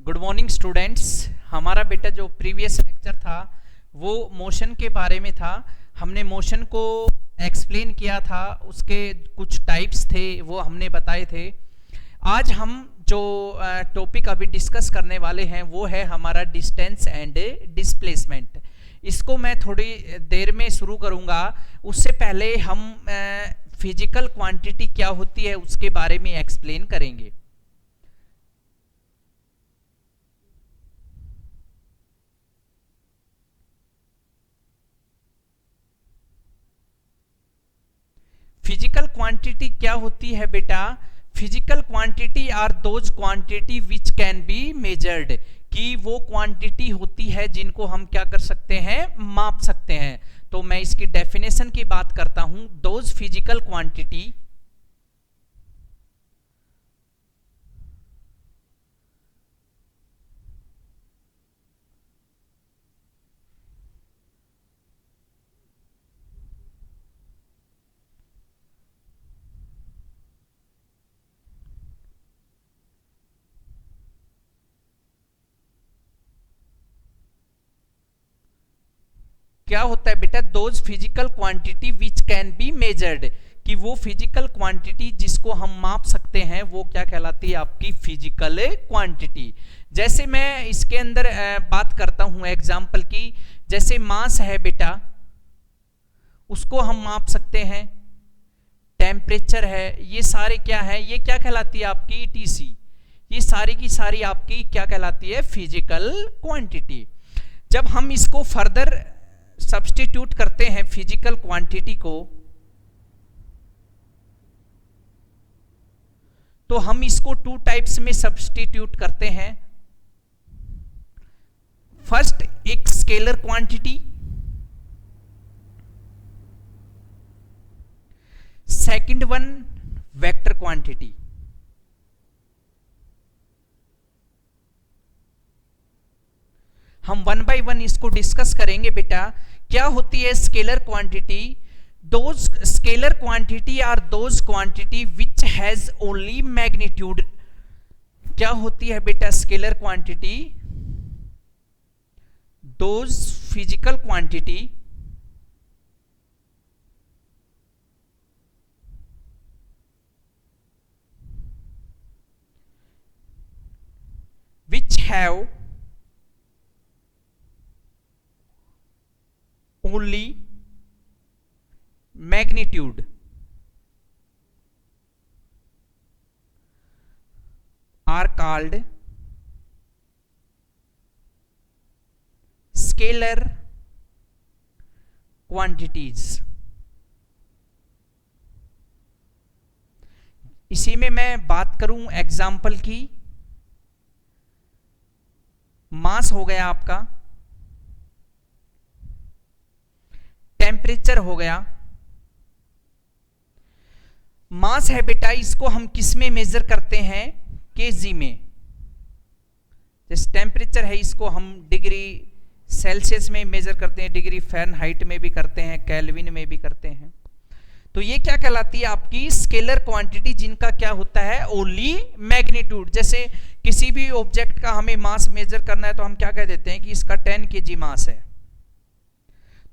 Good morning students. हमारा बेटा जो प्रीवियस लेक्चर था वो मोशन के बारे में था। हमने मोशन को एक्सप्लेन किया था, उसके कुछ टाइप्स थे वो हमने बताए थे। आज हम जो टॉपिक अभी डिस्कस करने वाले हैं वो है हमारा डिस्टेंस एंड डिस्प्लेसमेंट। इसको मैं थोड़ी देर में शुरू करूंगा। उससे पहले हम फिजिकल क्वांटिटी क्या होती है उसके बारे में एक्सप्लेन करेंगे। फिजिकल क्वांटिटी क्या होती है बेटा? Physical quantity are those quantity which can be measured, कि वो क्वांटिटी होती है जिनको हम क्या कर सकते हैं, माप सकते हैं। तो मैं इसकी डेफिनेशन की बात करता हूं। दोज फिजिकल क्वांटिटी क्या होता है बेटा? Those physical quantity which can be measured, कि वो फिजिकल क्वांटिटी जिसको हम माप सकते हैं वो क्या कहलाती है? आपकी फिजिकल क्वांटिटी। जैसे मैं इसके अंदर बात करता हूं एग्जाम्पल की। जैसे मास है बेटा, उसको हम माप सकते हैं। टेम्परेचर है, ये सारे क्या है, ये क्या कहलाती है? आपकी टीसी। ये सारी की सारी आपकी क्या कहलाती है? Physical quantity. जब हम इसको फर्दर सब्स्टिट्यूट करते हैं फिजिकल क्वांटिटी को, तो हम इसको टू टाइप्स में सब्स्टिट्यूट करते हैं। फर्स्ट, एक scalar quantity, second one vector quantity. हम वन बाय वन इसको डिस्कस करेंगे बेटा। क्या होती है scalar quantity? Those scalar quantity are those quantity which has only magnitude. क्या होती है बेटा scalar quantity? Those physical quantity which have only magnitude are called scalar quantities। इसी में मैं बात करूं एग्जाम्पल की। मास हो गया आपका, टेम्परेचर हो गया। मास है बेटा, इसको हम किस में मेजर करते हैं? केजी में। जैसे टेम्परेचर है, इसको हम डिग्री सेल्सियस में मेजर करते हैं, डिग्री फ़ारेनहाइट में भी करते हैं, केल्विन में भी करते हैं। तो ये क्या कहलाती है? आपकी स्केलर क्वांटिटी, जिनका क्या होता है? Only magnitude. जैसे किसी भी ऑब्जेक्ट का हमें मास मेजर करना है तो हम क्या कह देते हैं कि इसका 10 केजी मास है।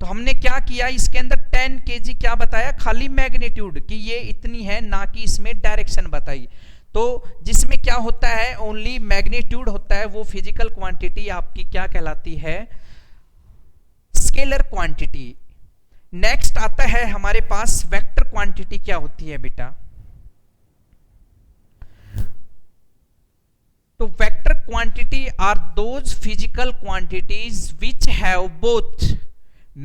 तो हमने क्या किया, इसके अंदर 10 केजी क्या बताया? खाली मैग्नीट्यूड, कि ये इतनी है, ना कि इसमें डायरेक्शन बताई। तो जिसमें क्या होता है? ओनली मैग्नीट्यूड होता है, वो फिजिकल क्वांटिटी आपकी क्या कहलाती है? Scalar quantity. नेक्स्ट आता है हमारे पास वेक्टर क्वांटिटी। क्या होती है बेटा? तो vector quantity are those physical quantities which have both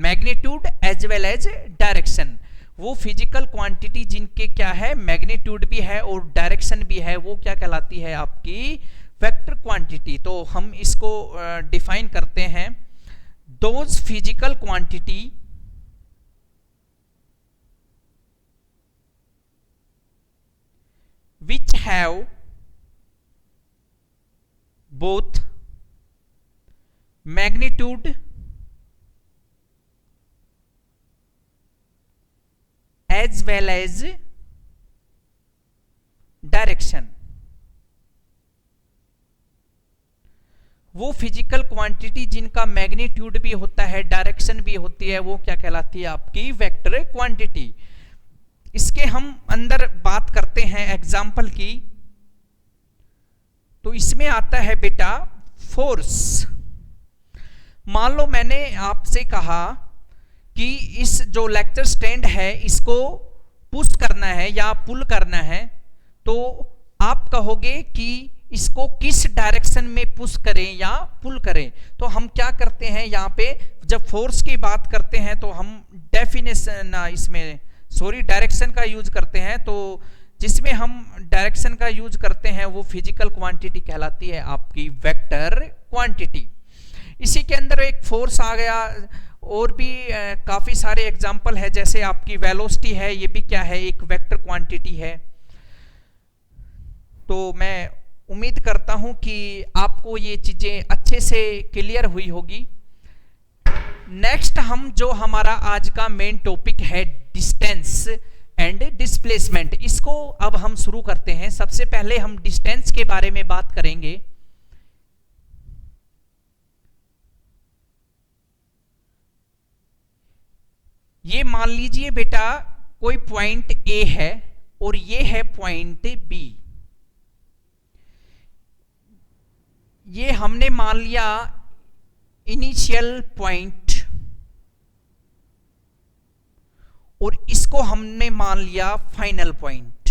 magnitude as well as direction. वो फिजिकल क्वांटिटी जिनके क्या है? मैग्नीट्यूड भी है और डायरेक्शन भी है, वो क्या कहलाती है? आपकी वेक्टर क्वांटिटी। तो हम इसको डिफाइन करते हैं। Those physical quantity which have both magnitude as well as direction। वो फिजिकल क्वांटिटी जिनका मैग्नीट्यूड भी होता है, डायरेक्शन भी होती है, वो क्या कहलाती है? आपकी वेक्टर क्वांटिटी। इसके हम अंदर बात करते हैं एग्जाम्पल की, तो इसमें आता है बेटा फोर्स। मान लो मैंने आपसे कहा कि इस जो लेक्चर स्टैंड है इसको पुश करना है या पुल करना है, तो आप कहोगे कि इसको किस डायरेक्शन में पुश करें या पुल करें। तो हम क्या करते हैं यहाँ पे, जब फोर्स की बात करते हैं तो हम डेफिनेशन इसमें डायरेक्शन का यूज करते हैं। तो जिसमें हम डायरेक्शन का यूज करते हैं वो फिजिकल क्वांटिटी कहलाती है आपकी वेक्टर क्वांटिटी। इसी के अंदर एक फोर्स आ गया, और भी काफी सारे एग्जाम्पल है, जैसे आपकी वेलोसिटी है, ये भी क्या है? एक वेक्टर क्वांटिटी है। तो मैं उम्मीद करता हूं कि आपको ये चीजें अच्छे से क्लियर हुई होगी। नेक्स्ट हम जो हमारा आज का मेन टॉपिक है डिस्टेंस एंड डिस्प्लेसमेंट, इसको अब हम शुरू करते हैं। सबसे पहले हम डिस्टेंस के बारे में बात करेंगे। ये मान लीजिए बेटा कोई पॉइंट ए है और ये है पॉइंट बी। ये हमने मान लिया इनिशियल पॉइंट और इसको हमने मान लिया फाइनल पॉइंट।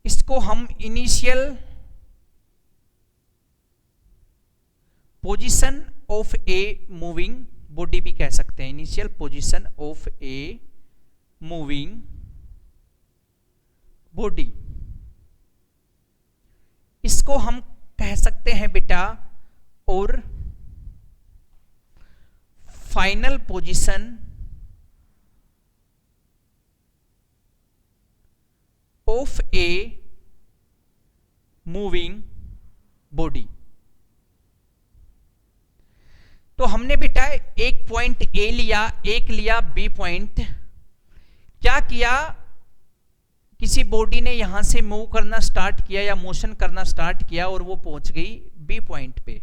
इसको हम initial position of a moving body भी कह सकते हैं। Initial position of a moving body, इसको हम कह सकते हैं बेटा, और final position of a moving body. तो हमने बेटा एक पॉइंट ए लिया, एक लिया बी पॉइंट। क्या किया? किसी बॉडी ने यहां से मूव करना स्टार्ट किया या मोशन करना स्टार्ट किया और वो पहुंच गई बी पॉइंट पे।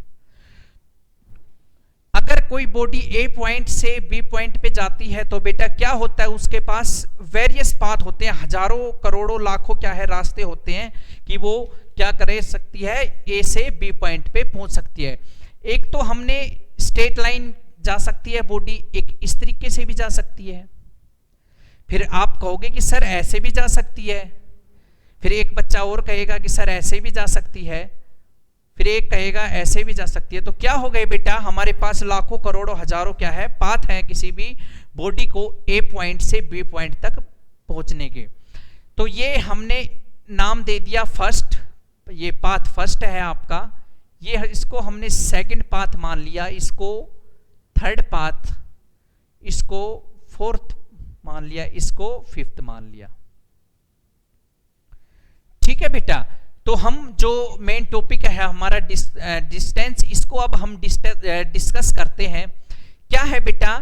अगर कोई बॉडी ए पॉइंट से बी पॉइंट पे जाती है तो बेटा क्या होता है? उसके पास वेरियस पाथ होते हैं, हजारों करोड़ों लाखों क्या है रास्ते होते हैं कि वो क्या कर सकती है, ए से बी पॉइंट पे पहुंच सकती है। एक तो हमने स्ट्रेट लाइन जा सकती है बॉडी, एक इस तरीके से भी जा सकती है। फिर आप कहोगे कि सर ऐसे भी जा सकती है। फिर एक बच्चा और कहेगा कि सर ऐसे भी जा सकती है। फिर एक कहेगा ऐसे भी जा सकती है। तो क्या हो गए बेटा, हमारे पास लाखों करोड़ों हजारों क्या है पाथ हैं किसी भी बॉडी को ए पॉइंट से बी पॉइंट तक पहुंचने के। तो ये हमने नाम दे दिया फर्स्ट, ये पाथ फर्स्ट है आपका। ये इसको हमने सेकंड पाथ मान लिया, इसको थर्ड पाथ, इसको फोर्थ मान लिया, इसको फिफ्थ मान लिया। ठीक है बेटा। तो हम जो मेन टॉपिक है हमारा डिस्टेंस, इसको अब हम डिस्कस करते हैं। क्या है बेटा?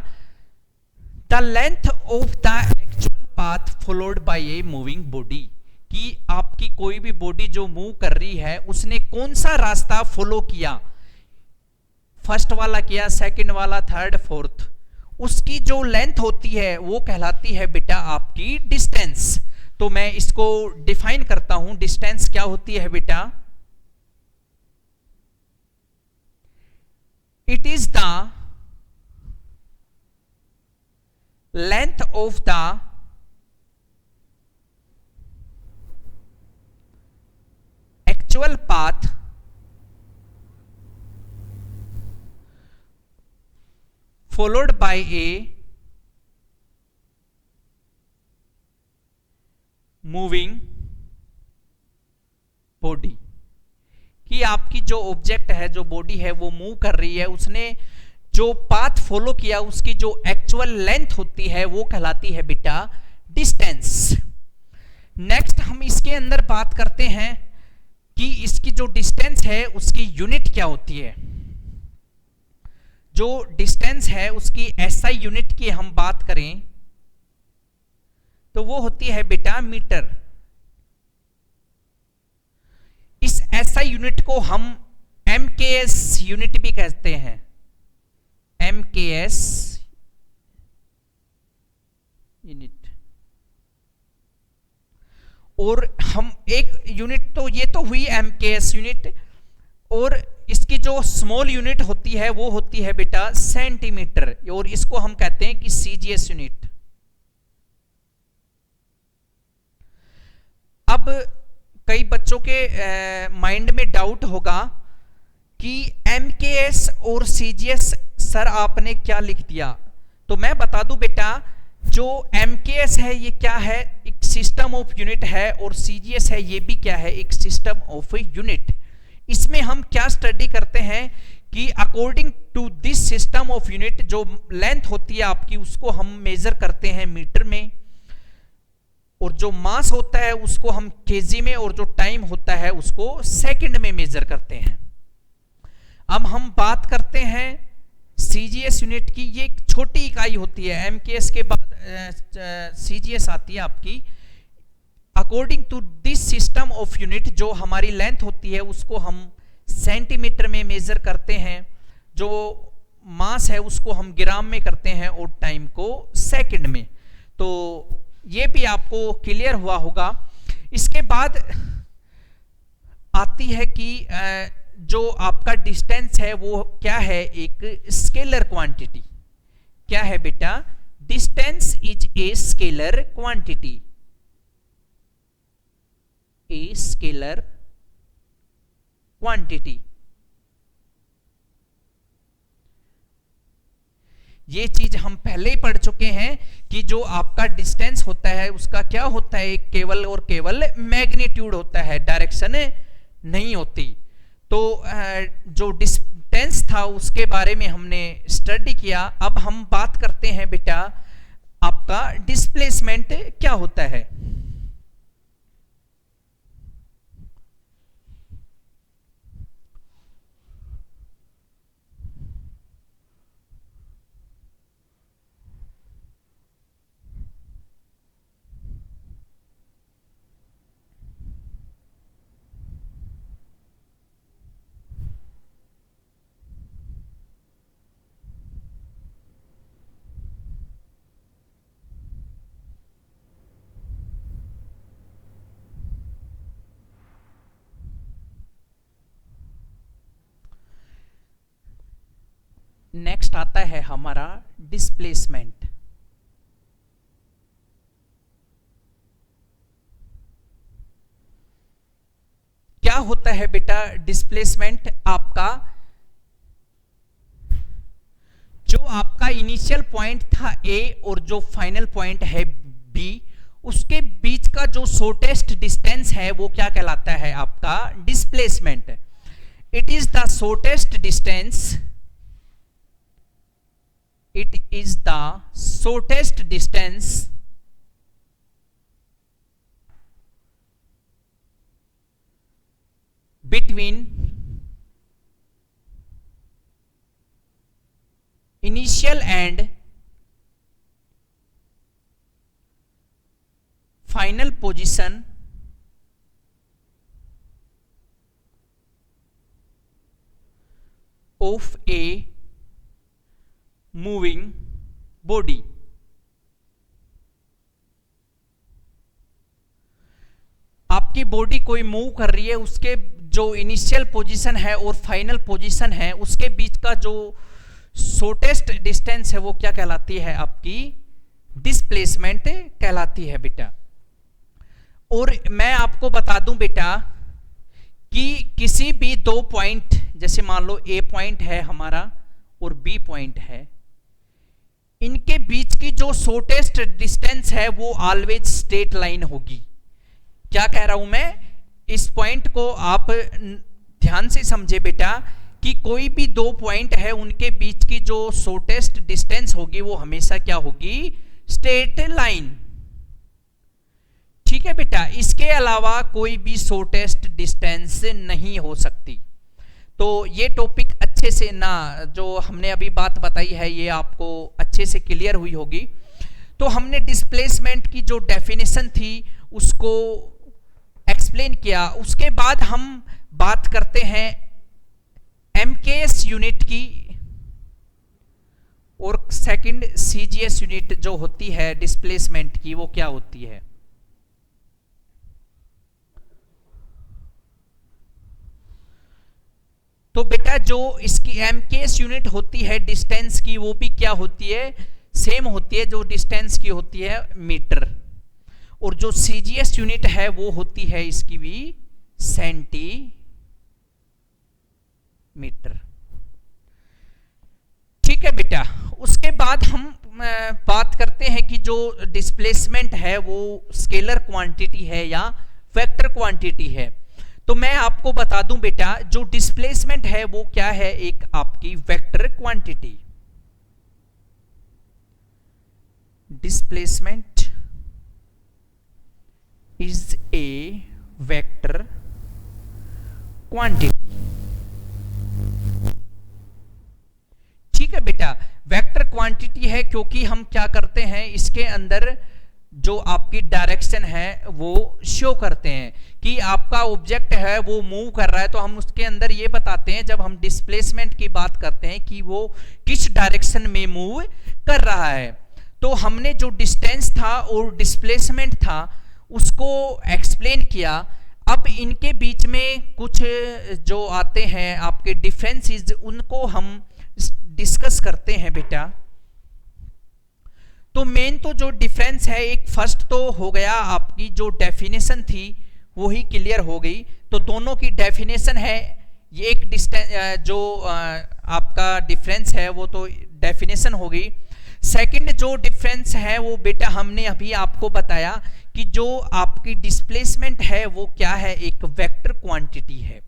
The length of the actual path followed by a moving body, कि आपकी कोई भी बॉडी जो मूव कर रही है उसने कौन सा रास्ता फॉलो किया, फर्स्ट वाला किया, सेकंड वाला, थर्ड, फोर्थ, उसकी जो लेंथ होती है वो कहलाती है बेटा आपकी डिस्टेंस। तो मैं इसको डिफाइन करता हूं, डिस्टेंस क्या होती है बेटा? It is the length of the actual path followed by a moving body, कि आपकी जो ऑब्जेक्ट है, जो बॉडी है वो मूव कर रही है, उसने जो पाथ फॉलो किया उसकी जो एक्चुअल लेंथ होती है वो कहलाती है बेटा डिस्टेंस। नेक्स्ट हम इसके अंदर बात करते हैं कि इसकी जो डिस्टेंस है उसकी यूनिट क्या होती है। जो डिस्टेंस है उसकी एसआई यूनिट की हम बात करें तो वो होती है बेटा मीटर। इस ऐसा यूनिट को हम MKS यूनिट भी कहते हैं, MKS यूनिट। और हम एक यूनिट, तो ये तो हुई MKS यूनिट, और इसकी जो स्मॉल यूनिट होती है वो होती है बेटा सेंटीमीटर, और इसको हम कहते हैं कि CGS यूनिट। अब कई बच्चों के माइंड में डाउट होगा कि MKS और CGS सर आपने क्या लिख दिया। तो मैं बता दूं बेटा, जो MKS है ये क्या है, एक सिस्टम ऑफ यूनिट है, और CGS है ये भी क्या है, एक सिस्टम ऑफ यूनिट। इसमें हम क्या स्टडी करते हैं कि according to this system of unit जो लेंथ होती है आपकी उसको हम मेजर करते हैं मीटर में, और जो मास होता है उसको हम केजी में, और जो टाइम होता है उसको सेकंड में मेजर करते हैं। अब हम बात करते हैं CGS यूनिट की। ये एक छोटी इकाई होती है, MKS के बाद CGS आती है आपकी। According to this system of unit जो हमारी लेंथ होती है उसको हम सेंटीमीटर में मेजर करते हैं, जो मास है उसको हम ग्राम में करते हैं, और टाइम को सेकंड में। तो ये भी आपको क्लियर हुआ होगा। इसके बाद आती है कि जो आपका डिस्टेंस है वो क्या है, एक स्केलर क्वांटिटी। क्या है बेटा, distance is a scalar quantity, a scalar quantity. ये चीज हम पहले ही पढ़ चुके हैं कि जो आपका डिस्टेंस होता है उसका क्या होता है, केवल और केवल मैग्नीट्यूड होता है, डायरेक्शन नहीं होती। तो जो डिस्टेंस था उसके बारे में हमने स्टडी किया। अब हम बात करते हैं बेटा आपका डिस्प्लेसमेंट क्या होता है। नेक्स्ट आता है हमारा डिस्प्लेसमेंट। क्या होता है बेटा डिस्प्लेसमेंट, आपका जो आपका इनिशियल पॉइंट था A और जो फाइनल पॉइंट है B, उसके बीच का जो शॉर्टेस्ट डिस्टेंस है वो क्या कहलाता है, आपका displacement. It is the shortest distance, it is the shortest distance between initial and final position of a moving body. आपकी बॉडी कोई मूव कर रही है, उसके जो इनिशियल पोजीशन है और फाइनल पोजीशन है उसके बीच का जो शॉर्टेस्ट डिस्टेंस है वो क्या कहलाती है, आपकी डिस्प्लेसमेंट कहलाती है बेटा। और मैं आपको बता दूं बेटा कि किसी भी दो पॉइंट, जैसे मान लो A पॉइंट है हमारा और B पॉइंट है, इनके बीच की जो शॉर्टेस्ट डिस्टेंस है वो ऑलवेज स्ट्रेट लाइन होगी। क्या कह रहा हूं मैं, इस पॉइंट को आप ध्यान से समझे बेटा कि कोई भी दो पॉइंट है उनके बीच की जो शॉर्टेस्ट डिस्टेंस होगी वो हमेशा क्या होगी, स्ट्रेट लाइन। ठीक है बेटा, इसके अलावा कोई भी शॉर्टेस्ट डिस्टेंस नहीं हो सकती। तो ये टॉपिक अच्छे से ना, जो हमने अभी बात बताई है ये आपको अच्छे से क्लियर हुई होगी। तो हमने डिस्प्लेसमेंट की जो डेफिनेशन थी उसको एक्सप्लेन किया। उसके बाद हम बात करते हैं एमकेएस यूनिट की और सेकंड सीजीएस यूनिट जो होती है डिस्प्लेसमेंट की वो क्या होती है। तो बेटा जो इसकी एमकेएस यूनिट होती है डिस्टेंस की वो भी क्या होती है, सेम होती है जो डिस्टेंस की होती है मीटर, और जो सीजीएस यूनिट है वो होती है इसकी भी सेंटीमीटर। ठीक है बेटा। उसके बाद हम बात करते हैं कि जो डिस्प्लेसमेंट है वो स्केलर क्वांटिटी है या वेक्टर क्वांटिटी है। तो मैं आपको बता दूं बेटा जो डिस्प्लेसमेंट है वो क्या है, एक आपकी vector quantity. Displacement is a vector quantity. ठीक है बेटा, वेक्टर क्वांटिटी है क्योंकि हम क्या करते हैं इसके अंदर जो आपकी डायरेक्शन है वो शो करते हैं कि आपका ऑब्जेक्ट है वो मूव कर रहा है, तो हम उसके अंदर ये बताते हैं जब हम डिस्प्लेसमेंट की बात करते हैं कि वो किस डायरेक्शन में मूव कर रहा है। तो हमने जो डिस्टेंस था और डिस्प्लेसमेंट था उसको एक्सप्लेन किया। अब इनके बीच में कुछ जो आते हैं आपके डिफरेंसेस उनको हम डिस्कस करते हैं बेटा। तो मेन तो जो डिफरेंस है, एक फर्स्ट तो हो गया आपकी जो डेफिनेशन थी वो ही क्लियर हो गई। तो दोनों की डेफिनेशन है, ये एक डिस्टेंस जो आपका डिफरेंस है वो तो डेफिनेशन हो गई। सेकंड जो डिफरेंस है वो बेटा हमने अभी आपको बताया कि जो आपकी डिस्प्लेसमेंट है वो क्या है, एक वेक्टर क्वांटिटी है।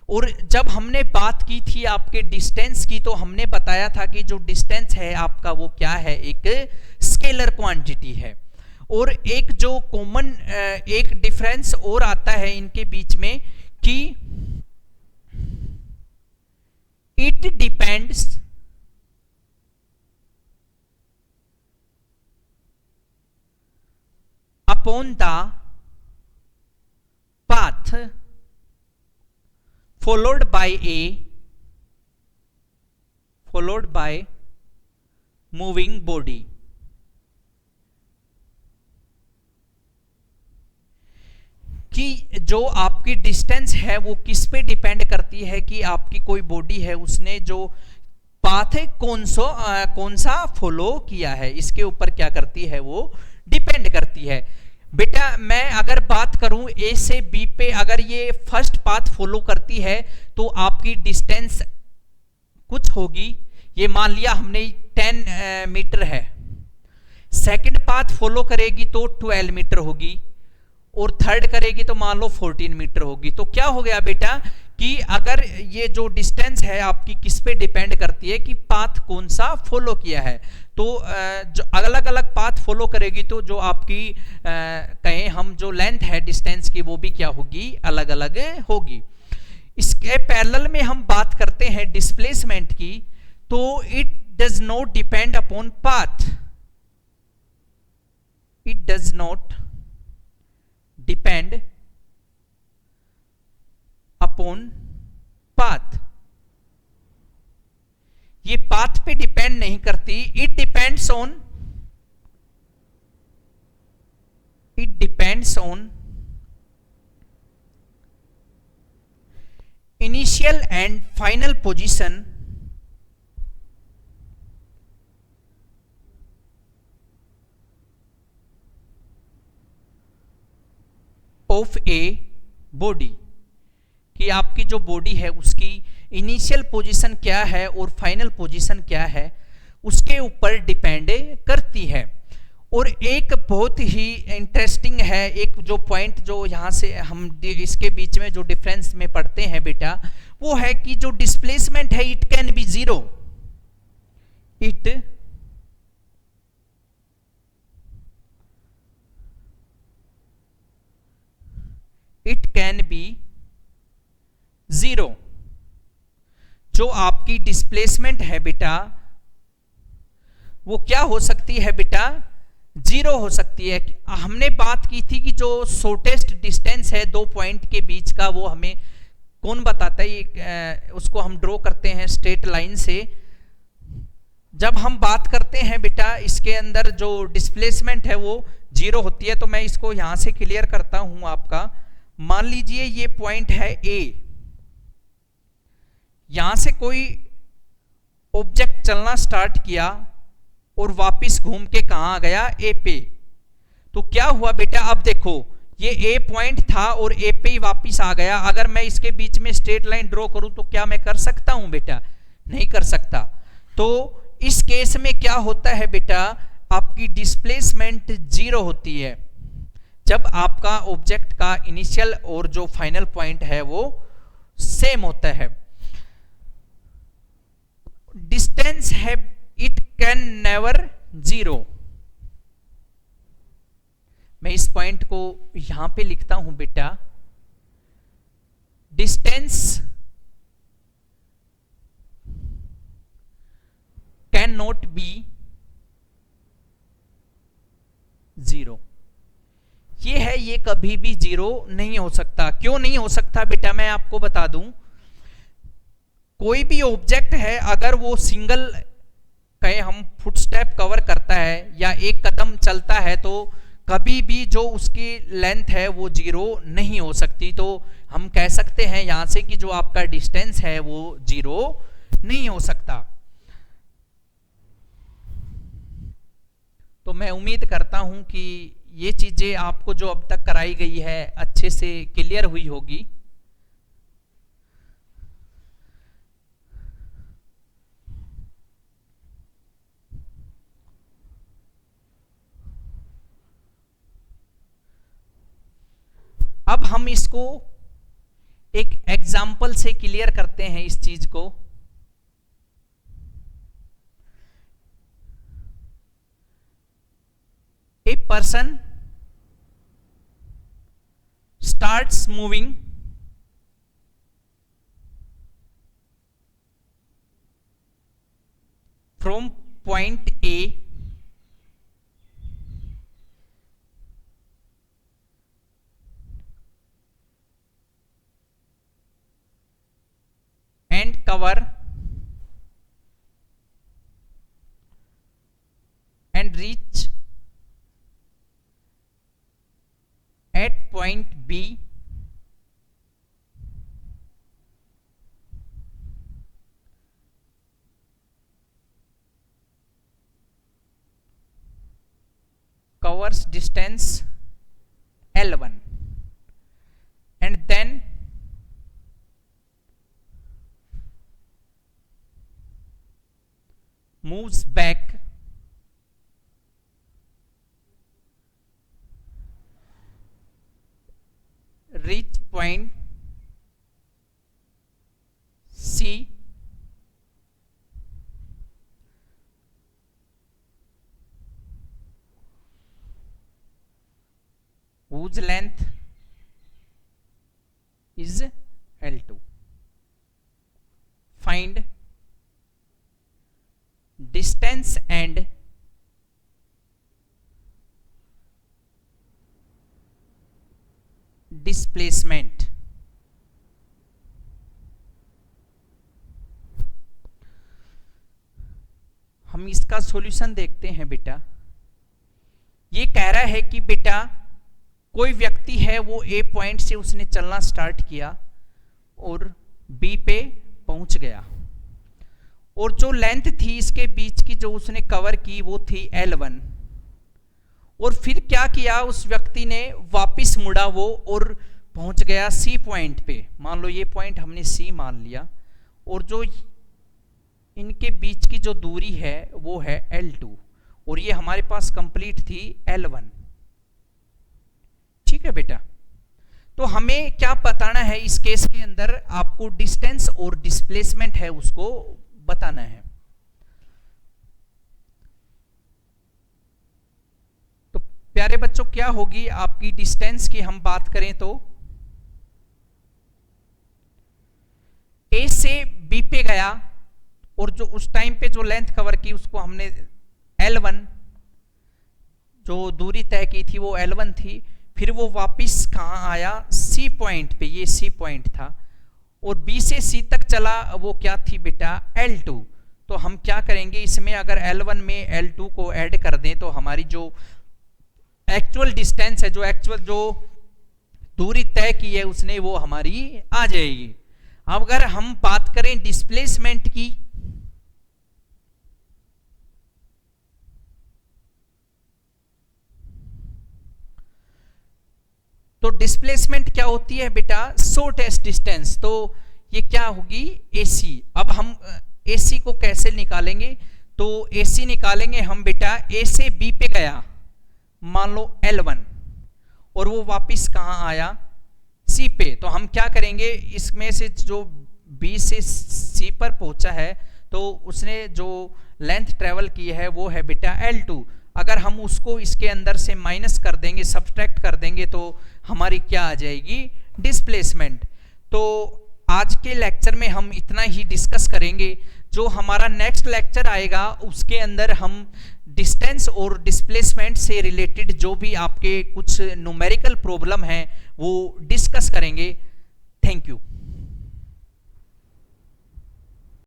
और जब हमने बात की थी आपके डिस्टेंस की तो हमने बताया था कि जो डिस्टेंस है आपका वो क्या है, एक स्केलर क्वांटिटी है। और एक जो कॉमन एक डिफरेंस और आता है इनके बीच में कि it depends upon the path followed by moving body। कि जो आपकी डिस्टेंस है वो किस पे डिपेंड करती है कि आपकी कोई बॉडी है उसने जो पाथ है कौन सा फॉलो किया है, इसके ऊपर क्या करती है वो डिपेंड करती है। बेटा मैं अगर बात करूं ए से बी पे, अगर ये फर्स्ट पाथ फॉलो करती है तो आपकी डिस्टेंस कुछ होगी, ये मान लिया हमने 10 मीटर है। सेकंड पाथ फॉलो करेगी तो 12 मीटर होगी, और थर्ड करेगी तो मान लो 14 मीटर होगी। तो क्या हो गया बेटा कि अगर ये जो डिस्टेंस है आपकी किस पे डिपेंड करती है कि पाथ कौन सा फॉलो किया है। तो जो अलग अलग पाथ फॉलो करेगी तो जो आपकी कहें हम जो लेंथ है डिस्टेंस की वो भी क्या होगी, अलग अलग होगी। इसके पैरेलल में हम बात करते हैं डिस्प्लेसमेंट की, तो it does not depend upon path, it does not depend upon path. ये पाथ पे डिपेंड नहीं करती, it depends on initial and final position of a body, कि आपकी जो बॉडी है उसकी इनिशियल पोजीशन क्या है और फाइनल पोजीशन क्या है उसके ऊपर डिपेंड करती है। और एक बहुत ही इंटरेस्टिंग है एक जो पॉइंट जो यहाँ से हम इसके बीच में जो डिफरेंस में पढ़ते हैं बेटा, वो है कि जो डिस्प्लेसमेंट है it can be zero, it can be zero. जो आपकी डिस्प्लेसमेंट है बेटा वो क्या हो सकती है बेटा, जीरो हो सकती है। हमने बात की थी कि जो शॉर्टेस्ट डिस्टेंस है दो पॉइंट के बीच का, वो हमें कौन बताता है? उसको हम ड्रॉ करते हैं स्ट्रेट लाइन से। जब हम बात करते हैं बेटा इसके अंदर जो डिस्प्लेसमेंट है वो जीरो होती है। तो मैं इसको यहां से क्लियर करता हूं आपका। मान लीजिए ये पॉइंट है ए, यहां से कोई ऑब्जेक्ट चलना स्टार्ट किया और वापस घूम के कहां आ गया? ए पे। तो क्या हुआ बेटा? अब देखो ये ए पॉइंट था और ए पे ही वापस आ गया। अगर मैं इसके बीच में स्ट्रेट लाइन ड्रॉ करूं तो क्या मैं कर सकता हूं बेटा? नहीं कर सकता। तो इस केस में क्या होता है बेटा? आपकी डिस्प्लेसमेंट जीरो होती है जब आपका ऑब्जेक्ट का इनिशियल और जो फाइनल पॉइंट है वो सेम होता है। डिस्टेंस है इट कैन नेवर जीरो। मैं इस पॉइंट को यहां पे लिखता हूं बेटा, distance can not be zero. ये है, ये कभी भी जीरो नहीं हो सकता। क्यों नहीं हो सकता बेटा? मैं आपको बता दूं। कोई भी ऑब्जेक्ट है अगर वो सिंगल कहे हम फुटस्टेप कवर करता है या एक कदम चलता है तो कभी भी जो उसकी लेंथ है वो जीरो नहीं हो सकती। तो हम कह सकते हैं यहां से कि जो आपका डिस्टेंस है वो जीरो नहीं हो सकता। तो मैं उम्मीद करता हूं कि ये चीजें आपको जो अब तक कराई गई है अच्छे से क्लियर हुई होगी। अब हम इसको एक एग्जाम्पल से क्लियर करते हैं इस चीज को। A person starts moving from point A and cover and reach at point B covers distance L1 and then moves back reach point C whose length is L2. Find distance and displacement. हम इसका solution देखते हैं बेटा। ये कह रहा है कि बेटा कोई व्यक्ति है वो ए पॉइंट से उसने चलना स्टार्ट किया और बी पे पहुंच गया और जो लेंथ थी इसके बीच की जो उसने कवर की वो थी L1। और फिर क्या किया उस व्यक्ति ने? वापस मुड़ा वो और पहुंच गया सी पॉइंट पे। मान लो ये पॉइंट हमने सी मान लिया और जो इनके बीच की जो दूरी है वो है L2 और ये हमारे पास कंप्लीट थी L1। ठीक है बेटा। तो हमें क्या बताना है इस केस के अंदर? आपको डिस्टेंस और डिस्प्लेसमेंट है उसको बताना है। तो प्यारे बच्चों क्या होगी आपकी डिस्टेंस की हम बात करें तो ए से बी पे गया और जो उस टाइम पे जो लेंथ कवर की उसको हमने L1, जो दूरी तय की थी वो L1 थी, फिर वो वापस कहाँ आया, C पॉइंट पे, ये C पॉइंट था, और B से C तक चला, वो क्या थी बेटा, L2। तो हम क्या करेंगे इसमें, अगर L1 में L2 को ऐड कर दें तो हमारी जो एक्चुअल डिस्टेंस है, जो एक्चुअल जो दूरी तय की है उसने, वो हमारी आ जाएगी। अब अगर हम बात करें डिस्प्लेसमेंट की, तो डिस्प्लेसमेंट क्या होती है बेटा, शॉर्टेस्ट डिस्टेंस। तो ये क्या होगी, AC। अब हम AC को कैसे निकालेंगे, तो AC निकालेंगे हम बेटा, A से B पे गया, मान लो L1, और वो वापस कहाँ आया, C पे। तो हम क्या करेंगे, इसमें से जो B से C पर पहुंचा है, तो उसने जो लेंथ ट्रेवल की है वो है बेटा L2। अगर हम उसको इसके अंदर से माइनस कर देंगे, सब्सट्रैक्ट कर देंगे, तो हमारी क्या आ जाएगी, डिस्प्लेसमेंट। तो आज के लेक्चर में हम इतना ही डिस्कस करेंगे। जो हमारा नेक्स्ट लेक्चर आएगा उसके अंदर हम डिस्टेंस और डिस्प्लेसमेंट से रिलेटेड जो भी आपके कुछ न्यूमेरिकल प्रॉब्लम है वो डिस्कस करेंगे। Thank you.